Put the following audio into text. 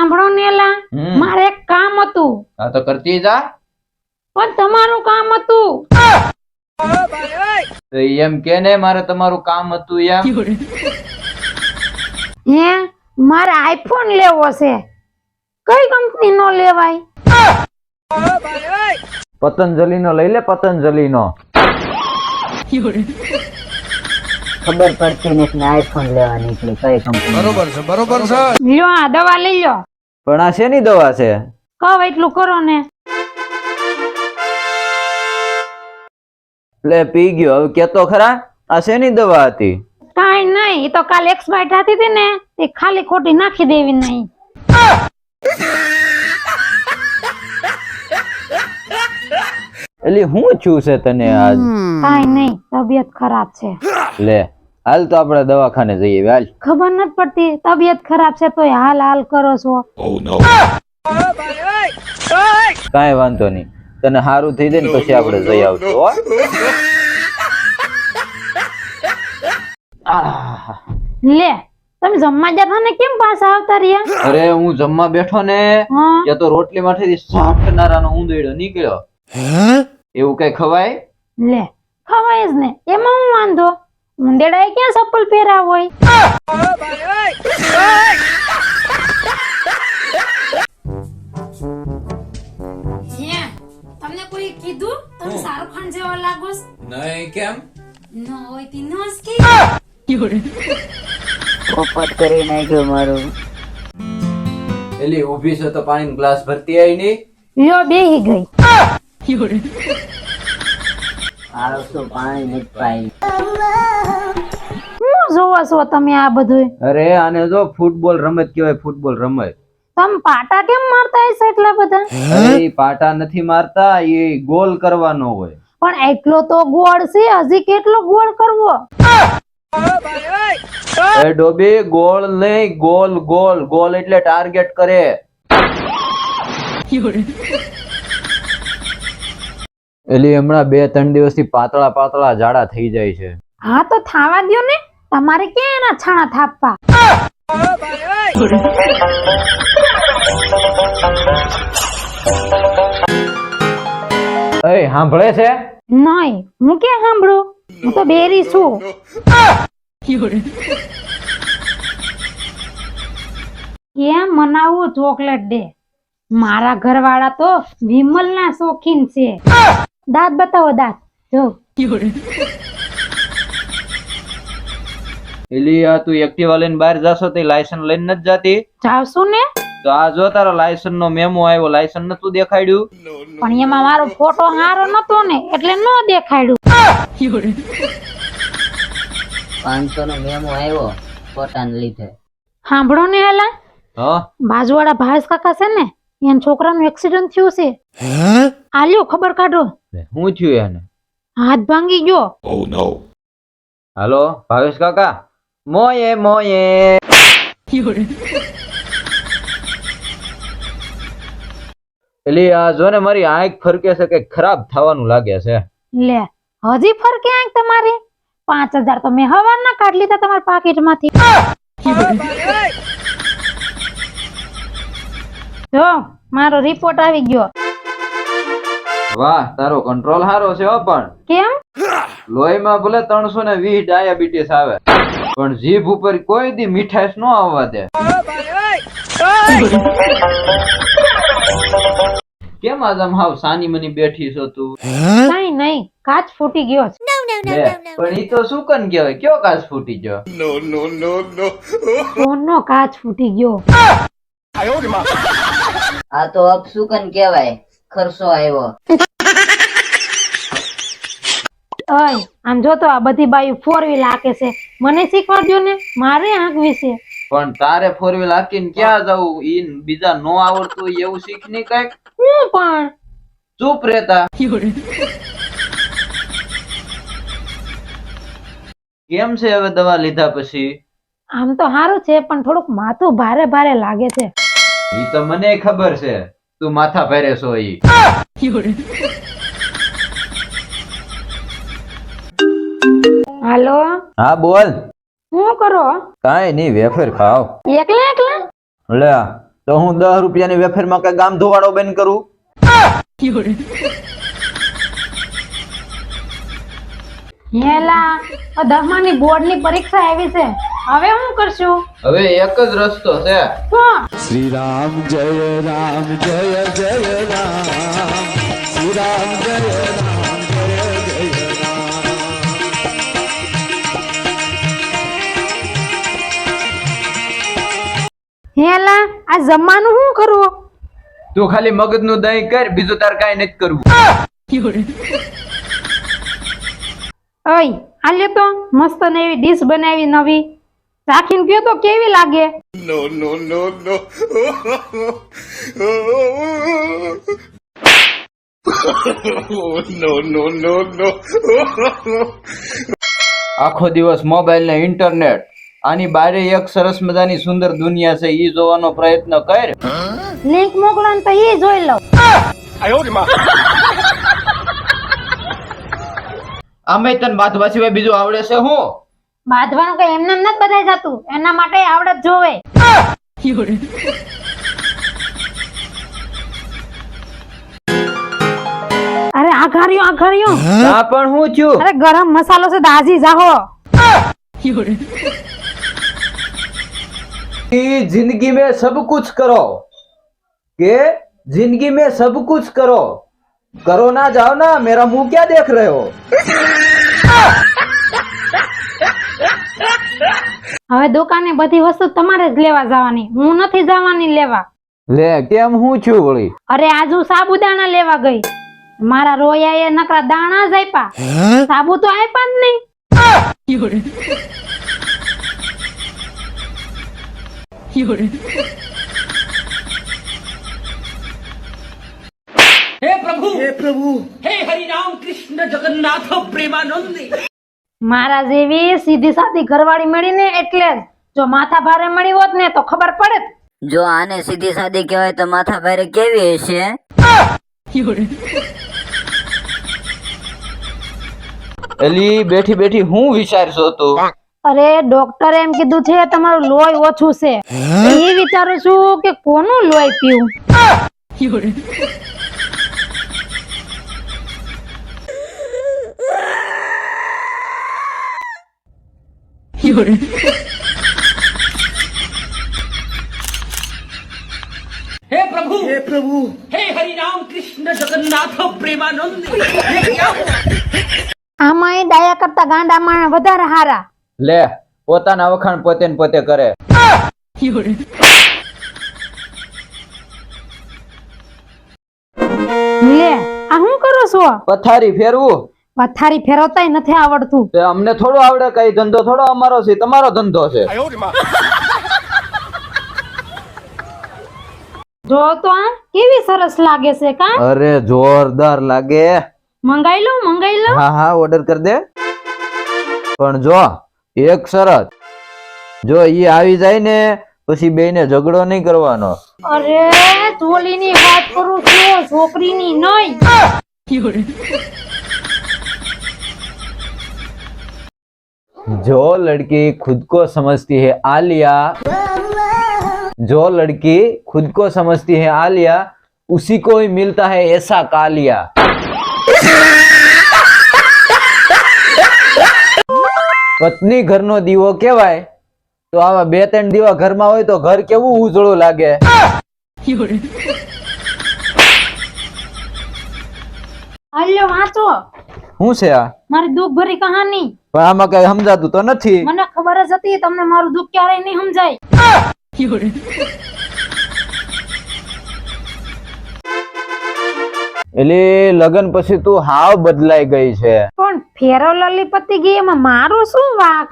સાંભળો ને એલા, મારે એક કામ હતું. હા તો કરતી જા. પણ તમારું કામ હતું. તો એમ કે ને મારે તમારું કામ હતું એમ. હે, મારે આઈફોન લેવો છે. કઈ કંપની નો લેવાય? પતંજલિ નો લઈ લે, પતંજલિ નો. ખબર પડતી નથી ને આઈફોન લેવા નીકળી કઈ કંપની. બરોબર છે, બરોબર છે. લ્યો આ દવા લઈ લો. પણ આ શેની દવા છે? કહો એટલું કરો ને. લે પી ગયો. હવે કેતો ખરા આ શેની દવા હતી? કાઈ નહીં, એ તો કાલ એક્સપાયર થતી હતી ને, એ ખાલી ખોટી નાખી દેવી નહીં. એલી હું છું છે તને આજ? કાઈ નહીં, તબિયત ખરાબ છે. લે હાલ તો આપણે દવાખાને જઈએ. હાલ. ખબર નથી પડતી તબિયત ખરાબ છે તોય હાલ હાલ કરો છો. કાંઈ વાંધો નહીં, તને સારું થઈ જાય ને પછી આપણે જઈ આવશું હો. લે તમે જમવા જતા ને કેમ પાછા આવતા રહ્યા? અરે હું જમવા બેઠો ને હા. ત્યાં તો રોટલી માંથી સાટનારાનો ઊંધેડો નીકળ્યો. એવું કઈ ખવાય? લે ખવાય જ ને, એમાં હું વાંધો? ઊંદેડાએ ક્યાં ચપ્પલ પહેરા હોય? તમને કોઈ કીધું તમે શાહરુખ ખાન જેવા લાગો છો? નહીં. કેમ? ન હોય તી નસ કે પોપટ કરી નાખ્યો મારું. એલી ઊભી છે તો પાણીનો ગ્લાસ ભરતી આવી નહીં. લ્યો બેહી ગઈ. આવતું પાણી નથી પાઈ. હું જોવો છો તમે આ બધું? અરે આને જો ફૂટબોલ રમત કહેવાય, ફૂટબોલ રમત. તમે પાટા કેમ મારતા હશો એટલા બધા? અરે ઈ પાટા નથી મારતા, એ ગોલ કરવાનો હોય. પણ એટલો તો ગોળ છે, હજી કેટલો ગોળ કરવો? એ ડોબી ગોળ નહીં, ગોલ ગોલ. ગોલ એટલે ટાર્ગેટ કરે. એલી હમણાં 2-3 દિવસથી પાતળા પાતળા જાડા થઈ જાય છે. હા તો થાવા દ્યો ને, તમારે ક્યાં એના છાણા થાપવા? એ સાંભળે છે? નહીં, હું ક્યાં સાંભળું? હું તો બેરી છું. કેમ મનાવવું ચોકલેટ ડે? મારા ઘરવાળા તો વિમલ ના શોખીન છે. દાંત બતાવો, દાંત જો. એલી આ તું એક્ટિવા લઈને બહાર જાશો તો લાયસન્સ લઈને નથી જાતી? જાવશું ને. તો આ જો તારો લાયસન્સ નો મેમો આવ્યો, લાયસન્સ નતું દેખાડ્યું? પણ એમાં મારો ફોટો સારો નતો ને એટલે ન દેખાડ્યું. 500 નો મેમો આવ્યો પોતાને લીધે. સાંભળો ને હેલા, હા બાજુવાળા ભાવેશ કાકા છે ને, એના છોકરાનું એક્સિડન્ટ થયું છે. આલ્યો ખબર કાઢો. શું થયું એને? હાથ ભાંગી ગયો. હાલો ભાવેશ કાકા. મોયે મોયે. એલી આ જો ને મારી આંખ ફરકે છે કે ખરાબ થવાનું લાગે છે. લે હજી ફરકે આંખ તમારી? 5000 તો મેં હવાર ના કાઢ લીધા તમારા પાકીટ માંથી. જો મારો રિપોર્ટ આવી ગયો. વાહ તારો કંટ્રોલ સારો છે હો. પણ કેમ? લોહીમાં ભલે 320 ડાયાબિટીસ આવે પણ જીભ ઉપર કોઈ દી મીઠાશ ન આવવા દે. કેમ આદમ હાવ સાની મની બેઠી છો તું? કઈ નહીં, કાચ ફૂટી ગયો છે. લે, પણ ઈ તો સુકન કહેવાય. કયો કાચ ફૂટી ગયો? ફોનનો કાચ ફૂટી ગયો. આ તો અપસુકન કહેવાય. ખર્ચો આવ્યો. ઓય આમ જો તો આ બધી બાયું 4 વ્હીલ હાકે છે. મને શીખવાડજો ને, મારે હાંકવી છે. પણ તારે 4 વ્હીલ હાકીને ક્યાં જવું? ઈ બીજા નો આવડતું હોય એવું શીખ ની કઈક. હું પણ ચૂપ રહેતા. કેમ છે હવે દવા લીધા પછી? આમ તો સારું છે પણ થોડુંક માથું ભારે ભારે લાગે છે. ઈ તો મને ખબર છે, તું માથા ભારે છો ઈ. હાલો હા બોલ. શું કરો? કાંઈ નહીં, વેફર ખાવ. એકલા એકલા? લે તો હું 10 રૂપિયાની વેફરમાં કઈ ગામ ધોવાડો બંધ કરું? હેલા 10માની બોર્ડની પરીક્ષા આવી છે, હવે હું કરશું? હવે એક જ રસ્તો છે. શું? શ્રી રામ જય રામ જય જય રામ શ્રી રામ જય રામ જય જય રામ. હેલા આ જમવાનું શું કરવું? તું ખાલી મગજનું દહીં કર, બીજું તાર કાંઈ નથી કરવું. ઓય આલે તો મસ્ત ને એવી ડીશ બનાવી નવી, રાખીને કયો તો કેવી લાગે? No no no no. No no no no. આખો દિવસ મોબાઈલ ને ઇન્ટરનેટ, આની બારે એક સરસ મજાની સુંદર દુનિયા છે, ઈ જોવાનો પ્રયત્ન કર. લિંક મોકલો ને તો એ જોઈ લઉં. આમેય તને બાંધવા સિવાય બીજું આવડે છે હું? બાંધવાનું કઈ એમને એમ નથી બધાય જતું, એના માટે આવડત જોવે. અરે આ ઘાર્યો આ પણ હું છું? અરે ગરમ મસાલો છે દાજી જાહો. जिंदगी में सब कुछ करो, के जिंदगी में सब कुछ करो, करो ना जाओ ना, मेरा मुंह क्या देख रहे हो? હવે દુકાને બધી વસ્તુ તમારે જ લેવા જવાની, હું નથી જવાની લેવા. લે કેમ હું છું વળી? અરે આજુ સાબુદાણા લેવા ગઈ, મારા રોયાએ નકરા દાણા જ આપ્યા, સાબુ તો આપ્યા જ નહીં. મારા જેવી સીધી સાદી ઘરવાળી મળી ને એટલે જ, જો માથા ભારે મળી હોત ને તો ખબર પડે. જો આને સીધી સાદી કહેવાય તો માથા ભારે કેવી હશે? એલી બેઠી બેઠી હું વિચારશો તું? અરે ડોક્ટરે એમ કીધું છે તમારું લોહી ઓછું છે, એ વિચારું છું કે કોનું લોહી પીવું. આમાં ડાયા કરતા ગાંડા માણસ વધારે હારા. લે પોતાના વખાણ પોતે ને પોતે કરે. લે આ શું કરો છો? પથારી ફેરવું. પથારી ફેરવતાય નથી આવડતું. તે અમને થોડો આવડે, કઈ ધંધો થોડો અમારો છે, તમારો ધંધો છે. જો તો આ કેવી સરસ લાગે છે કા? અરે જોરદાર લાગે. મંગાઈ લો. હા હા ઓર્ડર કર દે. પણ જો એક શરત, જો ઈ આવી જાય ને પછી બેયને ઝઘડો નહીં કરવાનો. અરે ચોલીની વાત કરું છું, છોકરીની નહીં. जो लड़की खुद को समझती है आलिया, जो लड़की खुद को समझती है आलिया, उसी को ही मिलता है ऐसा कालिया. પત્ની ઘરનો દીવો કહેવાય, તો આવા 2-3 દીવા ઘરમાં હોય તો ઘર કેવું ઉજળું લાગે. હાલ્યો વાંચો, શું છે આ? મારી દુઃખ ભરી કહાની. પણ આમાં કઈ સમજાતું તો નથી. મને ખબર જ હતી તમને મારું દુઃખ ક્યારેય નહીં સમજાય. એટલે લગન પછી તું હાવ બદલાઈ ગઈ છે. પણ ફેરો લલી પતી ગઈ, એમાં મારું શું વાંક?